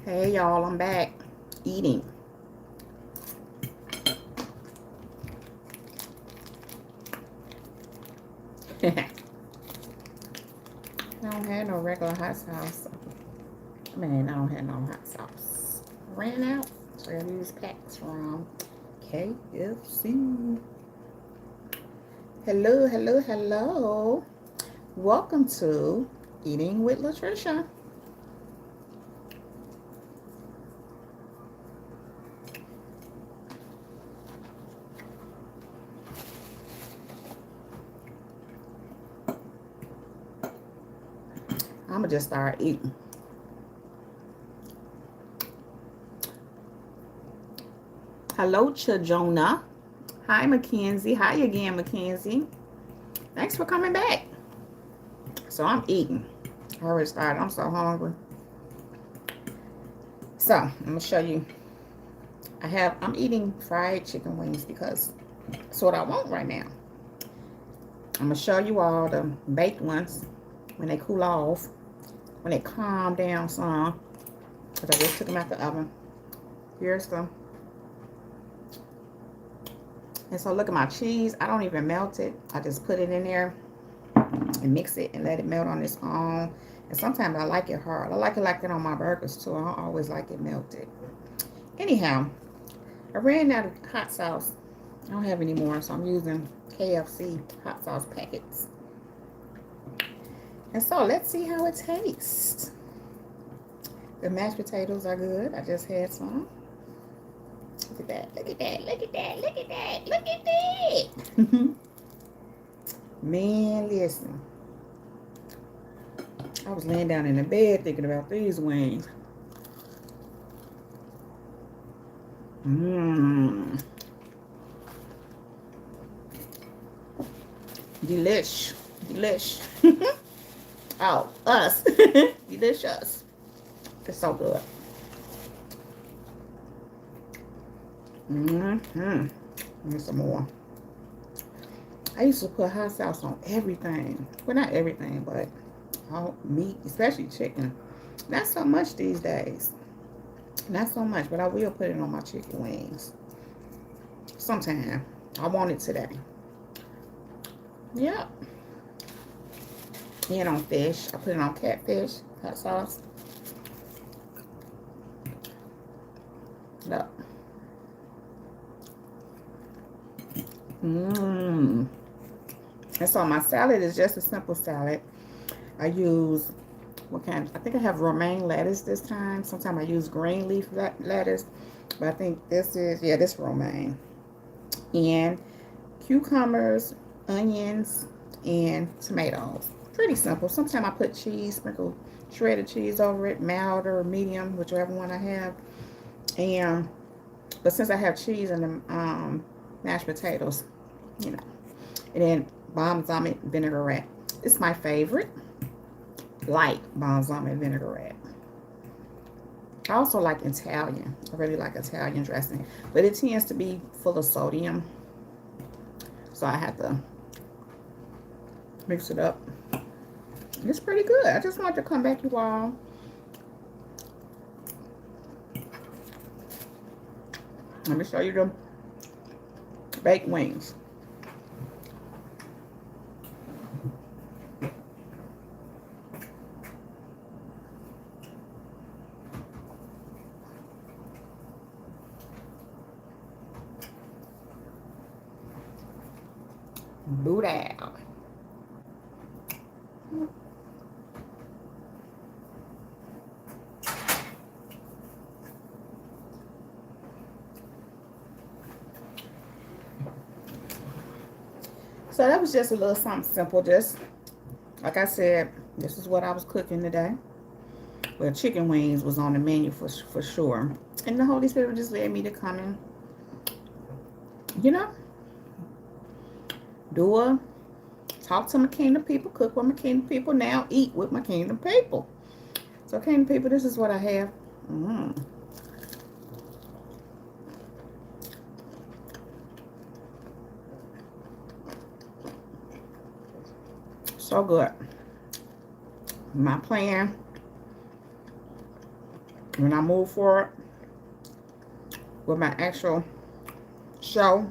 Hey y'all, I'm back eating. I don't have no regular hot sauce. I don't have no hot sauce. Ran out, so I use packs from KFC. Hello, hello, hello. Welcome to Eating with Latricia. I'm gonna just start eating. Hello, Chajona. Hi, Mackenzie. Hi again, Mackenzie. Thanks for coming back. So I'm eating. I already started. I'm so hungry. So I'm gonna show you. I'm eating fried chicken wings because that's what I want right now. I'm gonna show you all the baked ones when they cool off, when they calm down some. Because I just took them out the oven. Here's them. And so look at my cheese. I don't even melt it. I just put it in there and mix it and let it melt on its own. And sometimes I like it hard. I like it like that on my burgers too. I don't always like it melted. Anyhow, I ran out of hot sauce. I don't have any more, so I'm using KFC hot sauce packets. And so let's see how it tastes. The mashed potatoes are good. I just had some. Look at that, look at that, look at that, look at that, look at that. Man, listen. I was laying down in the bed thinking about these wings. Mmm. Delish. Delish. Oh, us. Delicious. It's so good. Need some more. I used to put hot sauce on everything. Well, not everything, but all meat, especially chicken. Not so much these days. Not so much, but I will put it on my chicken wings. Sometime. I want it today. Yep. And on fish. I put it on catfish, hot sauce. Look. And so my salad is just a simple salad. I use, I think I have romaine lettuce this time. Sometimes I use green leaf lettuce. But I think this is, this romaine. And cucumbers, onions, and tomatoes. Pretty simple. Sometimes I put cheese, sprinkle shredded cheese over it, mild or medium, whichever one I have. And, but since I have cheese in the mashed potatoes, you know. And then balsamic vinaigrette. It's my favorite. Light balsamic vinaigrette. I also like Italian. I really like Italian dressing. But it tends to be full of sodium. So I have to mix it up. It's pretty good. I just wanted to come back, you all. Let me show you the baked wings. Boot out. So that was just a little something simple. Just like I said, this is what I was cooking today. Well, chicken wings was on the menu for sure. And the Holy Spirit just led me to come and, you know, talk to my kingdom people, cook with my kingdom people, now eat with my kingdom people. So kingdom people, this is what I have. So good. My plan when I move forward with my actual show,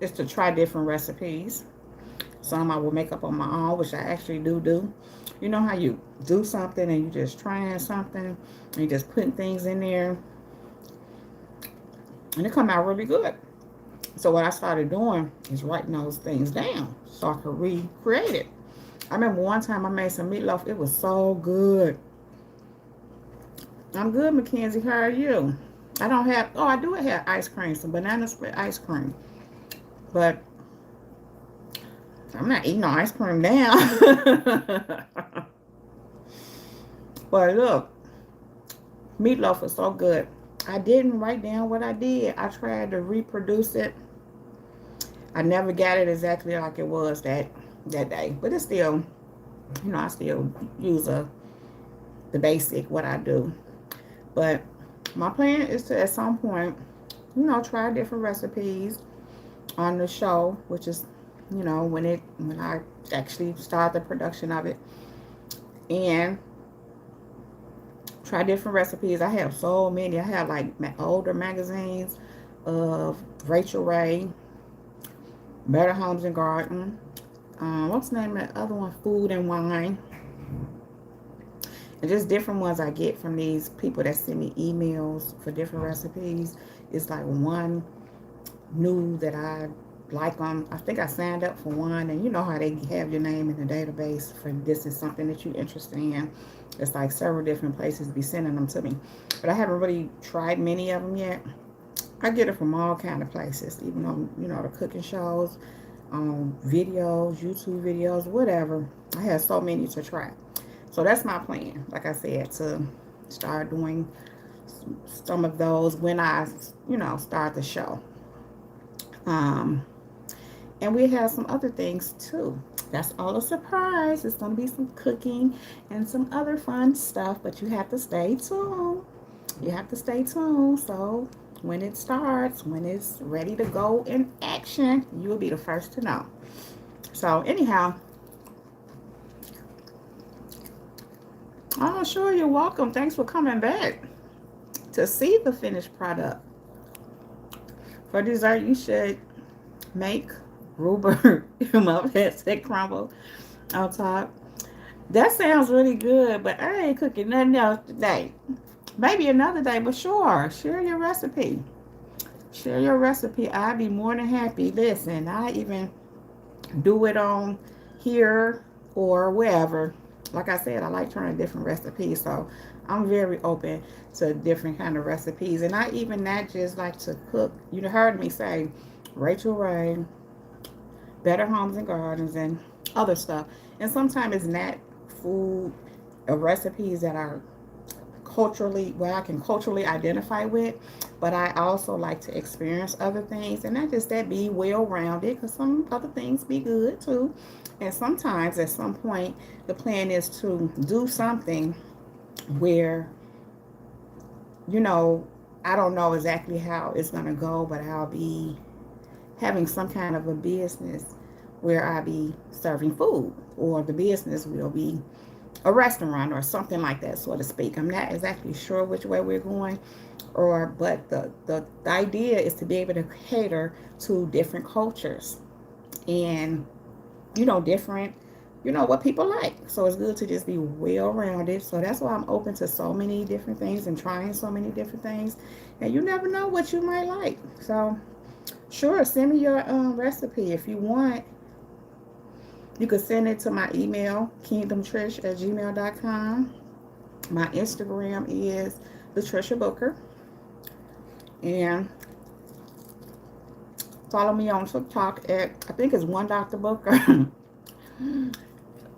is to try different recipes. Some I will make up on my own, which I actually do. You know how you do something and you just trying something and you just putting things in there and it come out really good. So what I started doing is writing those things down so I could recreate it. I remember one time I made some meatloaf. It was so good. I'm good, Mackenzie. How are you? I don't have, oh, I do have ice cream, some banana split ice cream. But I'm not eating no ice cream now. But look, meatloaf was so good. I didn't write down what I did. I tried to reproduce it. I never got it exactly like it was that day. But it's still, I still use the basic, what I do. But my plan is to, at some point, try different recipes on the show, which is, when I actually start the production of it. And try different recipes. I have so many. I have like older magazines of Rachel Ray, Better Homes and Garden. What's the name of the other one? Food and Wine. And just different ones I get from these people that send me emails for different recipes. It's like one new that I like on. I think I signed up for one, and you know how they have your name in the database for this is something that you're interested in. It's like several different places be sending them to me. But I haven't really tried many of them yet. I get it from all kind of places, even on, the cooking shows, videos, YouTube videos, whatever. I have so many to try. So that's my plan, like I said, to start doing some of those when I, start the show. And we have some other things too. That's all a surprise. It's going to be some cooking and some other fun stuff, but you have to stay tuned. You have to stay tuned. So when it starts, when it's ready to go in action, you will be the first to know. So anyhow, oh, sure, you're welcome. Thanks for coming back to see the finished product. For dessert, you should make rhubarb muffins that crumble on top. That sounds really good, but I ain't cooking nothing else today. Maybe another day, but sure, share your recipe. Share your recipe. I'd be more than happy. Listen, I even do it on here or wherever. Like I said, I like trying different recipes, so I'm very open to different kind of recipes. And I even not just like to cook. You heard me say Rachel Ray, Better Homes and Gardens, and other stuff. And sometimes it's not food or recipes that are culturally, where I can culturally identify with, but I also like to experience other things, and not just that, be well-rounded, because some other things be good too. And sometimes at some point the plan is to do something where, I don't know exactly how it's going to go, but I'll be having some kind of a business where I'll be serving food, or the business will be a restaurant or something like that, so to speak. I'm not exactly sure which way we're going, but the idea is to be able to cater to different cultures and different, what people like. So it's good to just be well-rounded. So that's why I'm open to so many different things and trying so many different things, and you never know what you might like. So sure, send me your recipe if you want. You can send it to my email, kingdomtrish@gmail.com. My Instagram is Latricia Booker. And follow me on TikTok at, I think it's One Dr. Booker.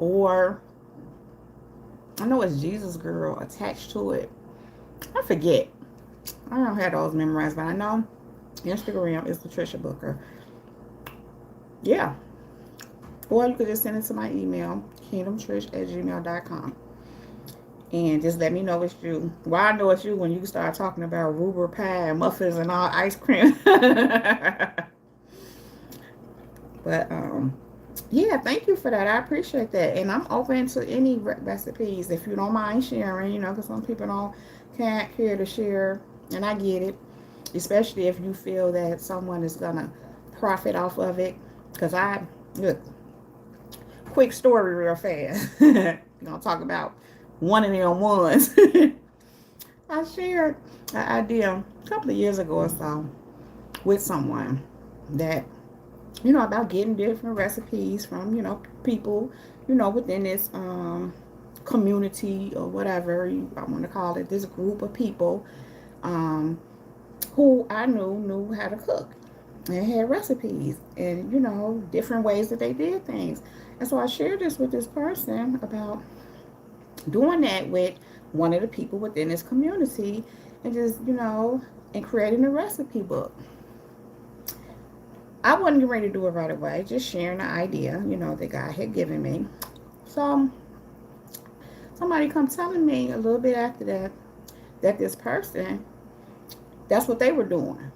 Or, I know it's Jesus Girl attached to it. I forget. I don't have those memorized, but I know Instagram is Latricia Booker. Yeah. Or you could just send it to my email, kingdomtrish@gmail.com. And just let me know it's you. Well, I know it's you when you start talking about rhubarb pie and muffins and all ice cream. But, yeah, thank you for that. I appreciate that. And I'm open to any recipes if you don't mind sharing, because some people don't can't care to share, and I get it, especially if you feel that someone is gonna profit off of it. Cause look, quick story real fast. We're gonna talk about one of them ones. I shared an idea a couple of years ago or so with someone that, about getting different recipes from, people, within this community or whatever I want to call it, this group of people um, who I knew how to cook and had recipes and, different ways that they did things. And so I shared this with this person about doing that with one of the people within this community and just, and creating a recipe book. I wasn't ready to do it right away, just sharing the idea, that God had given me. So somebody come telling me a little bit after that this person, that's what they were doing.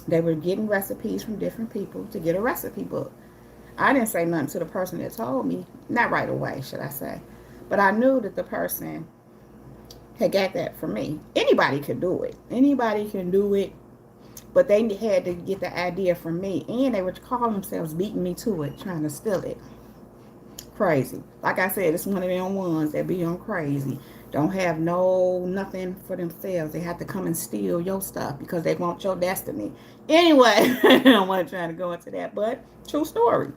They were getting recipes from different people to get a recipe book. I didn't say nothing to the person that told me, not right away, should I say. But I knew that the person had got that from me. Anybody could do it. Anybody can do it. But they had to get the idea from me. And they would call themselves beating me to it, trying to steal it. Crazy. Like I said, it's one of them ones that be on crazy. Don't have nothing for themselves. They have to come and steal your stuff because they want your destiny. Anyway, I don't want to try to go into that, but true story.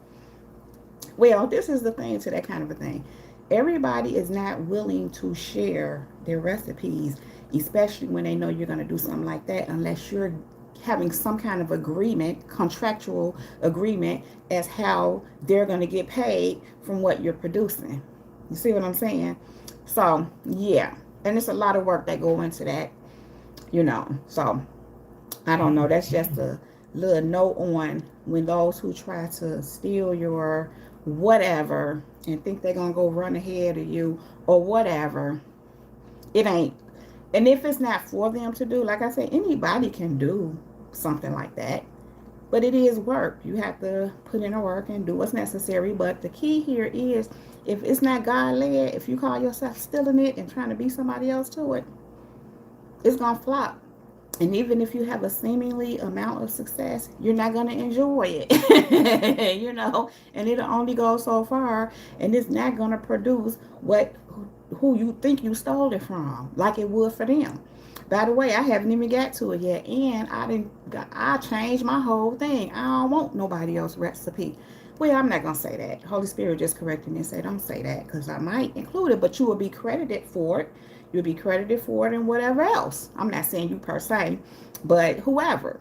Well, this is the thing to that kind of a thing. Everybody is not willing to share their recipes, especially when they know you're going to do something like that, unless you're having some kind of agreement, contractual agreement, as how they're going to get paid from what you're producing. You see what I'm saying? So, yeah. And it's a lot of work that go into that, So, I don't know. That's just a little note on when those who try to steal your whatever and think they're going to go run ahead of you or whatever, it ain't. And if it's not for them to do, like I said, anybody can do something like that. But it is work. You have to put in the work and do what's necessary. But the key here is, if it's not God-led, if you call yourself stealing it and trying to be somebody else to it, it's going to flop. And even if you have a seemingly amount of success, you're not going to enjoy it, and it'll only go so far, and it's not going to produce who you think you stole it from, like it would for them. By the way, I haven't even got to it yet, and I changed my whole thing. I don't want nobody else's recipe. Well, I'm not going to say that. Holy Spirit just corrected me and said, don't say that, because I might include it, but you will be credited for it. You'll be credited for it and whatever else. I'm not saying you per se, but whoever.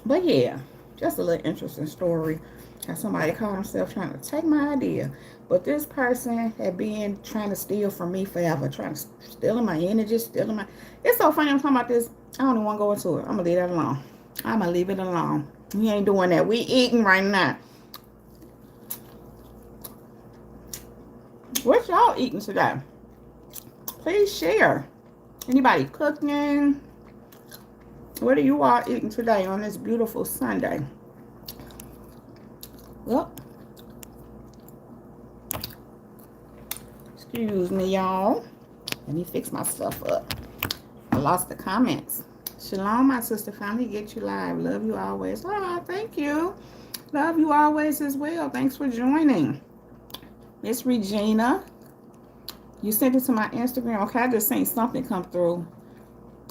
But yeah, just a little interesting story. How somebody called himself trying to take my idea. But this person had been trying to steal from me forever. Stealing my energy, It's so funny I'm talking about this. I don't even want to go into it. I'm going to leave that alone. I'm going to leave it alone. We ain't doing that. We eating right now. What y'all eating today? Please share. Anybody cooking? What are you all eating today on this beautiful Sunday? Well, excuse me, y'all. Let me fix my stuff up. I lost the comments. Shalom, my sister family. Get you live. Love you always. Oh, thank you. Love you always as well. Thanks for joining. Miss Regina. You sent it to my Instagram. Okay, I just seen something come through.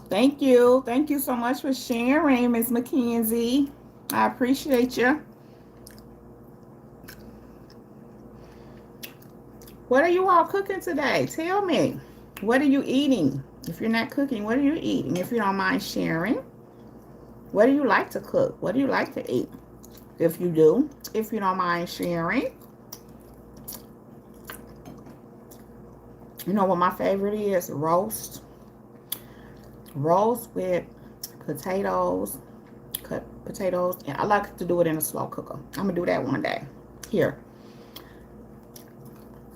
Thank you. Thank you so much for sharing, Miss Mackenzie. I appreciate you. What are you all cooking today? Tell me. What are you eating? If you're not cooking, what are you eating? If you don't mind sharing. What do you like to cook? What do you like to eat? If you do, if you don't mind sharing. You know what my favorite is? Roast. Roast with potatoes. Cut potatoes. And I like to do it in a slow cooker. I'm going to do that one day. Here.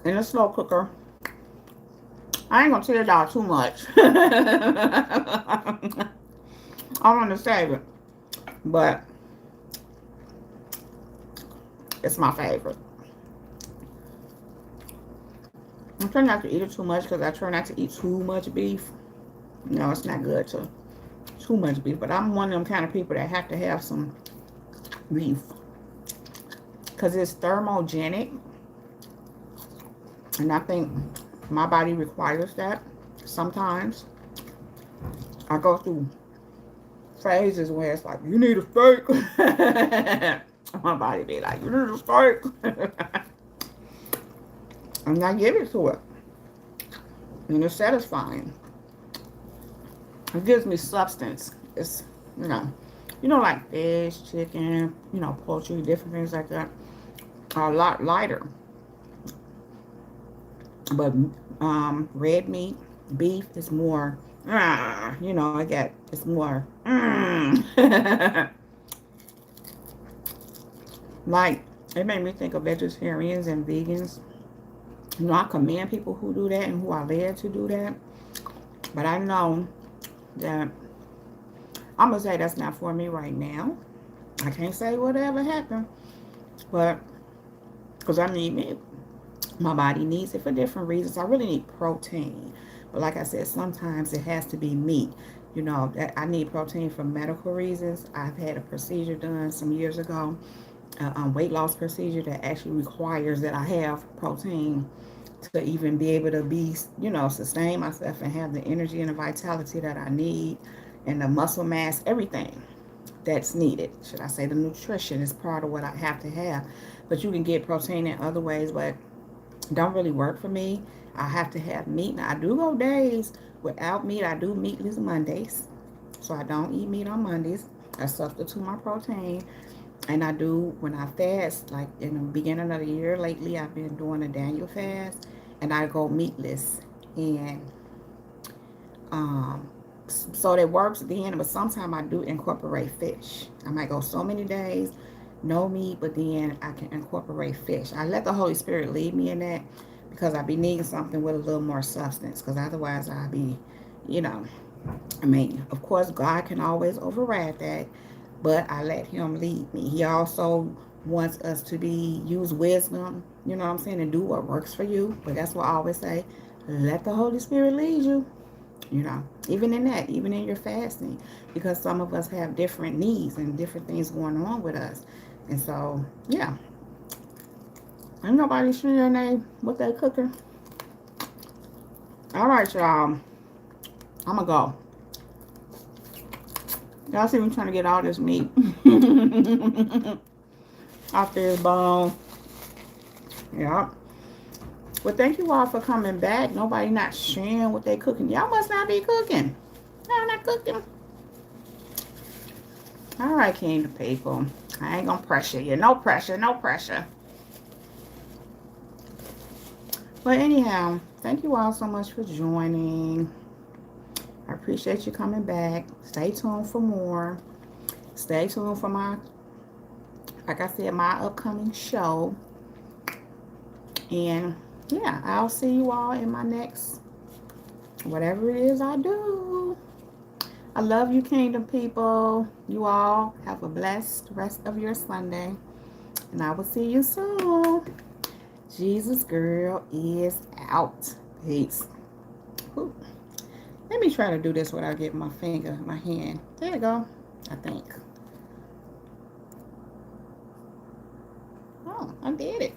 In a slow cooker. I ain't going to tell y'all too much. I want to save it. But it's my favorite. I try not to eat it too much because I try not to eat too much beef. No, it's not good to too much beef. But I'm one of them kind of people that have to have some beef. Because it's thermogenic. And I think my body requires that sometimes. I go through phases where it's like, you need a steak. My body be like, you need a steak. And I give it to it. And it's satisfying. It gives me substance. It's, like fish, chicken, poultry, different things like that are a lot lighter. But red meat, beef is more, it's more, like, it made me think of vegetarians and vegans. I commend people who do that and who are led to do that. But I know that I'm going to say that's not for me right now. I can't say whatever happened. But, because I need meat. My body needs it for different reasons. I really need protein. But like I said, sometimes it has to be meat. I need protein for medical reasons. I've had a procedure done some years ago, a weight loss procedure that actually requires that I have protein to even be able to be, sustain myself and have the energy and the vitality that I need and the muscle mass, everything that's needed. Should I say the nutrition is part of what I have to have. But you can get protein in other ways, but don't really work for me. I have to have meat. Now, I do go days without meat. I do meatless Mondays. So I don't eat meat on Mondays. I substitute my protein. And I do, when I fast, like in the beginning of the year, lately I've been doing a Daniel fast. And I go meatless. And so that works at the end. But sometimes I do incorporate fish. I might go so many days, no meat, but then I can incorporate fish. I let the Holy Spirit lead me in that because I be needing something with a little more substance. Because otherwise I'll be, of course, God can always override that. But I let him lead me. He also wants us to use wisdom, and do what works for you. But that's what I always say. Let the Holy Spirit lead you. Even in that, even in your fasting, because some of us have different needs and different things going on with us. And so, yeah. Ain't nobody sharing what they cooking. All right, y'all. I'm going to go. Y'all see me trying to get all this meat off this bone. Yeah. Well, thank you all for coming back. Nobody not sharing what they cooking. Y'all must not be cooking. Y'all not cooking. All right, kingdom people. I ain't gonna pressure you. No pressure, no pressure. But anyhow, thank you all so much for joining. I appreciate you coming back. Stay tuned for more. Stay tuned for my, like I said, my upcoming show. And yeah, I'll see you all in my next, whatever it is I do. I love you, kingdom people. You all have a blessed rest of your Sunday. And I will see you soon. Jesus girl is out. Peace. Ooh. Let me try to do this without getting my finger, my hand. There you go, I think. Oh, I did it.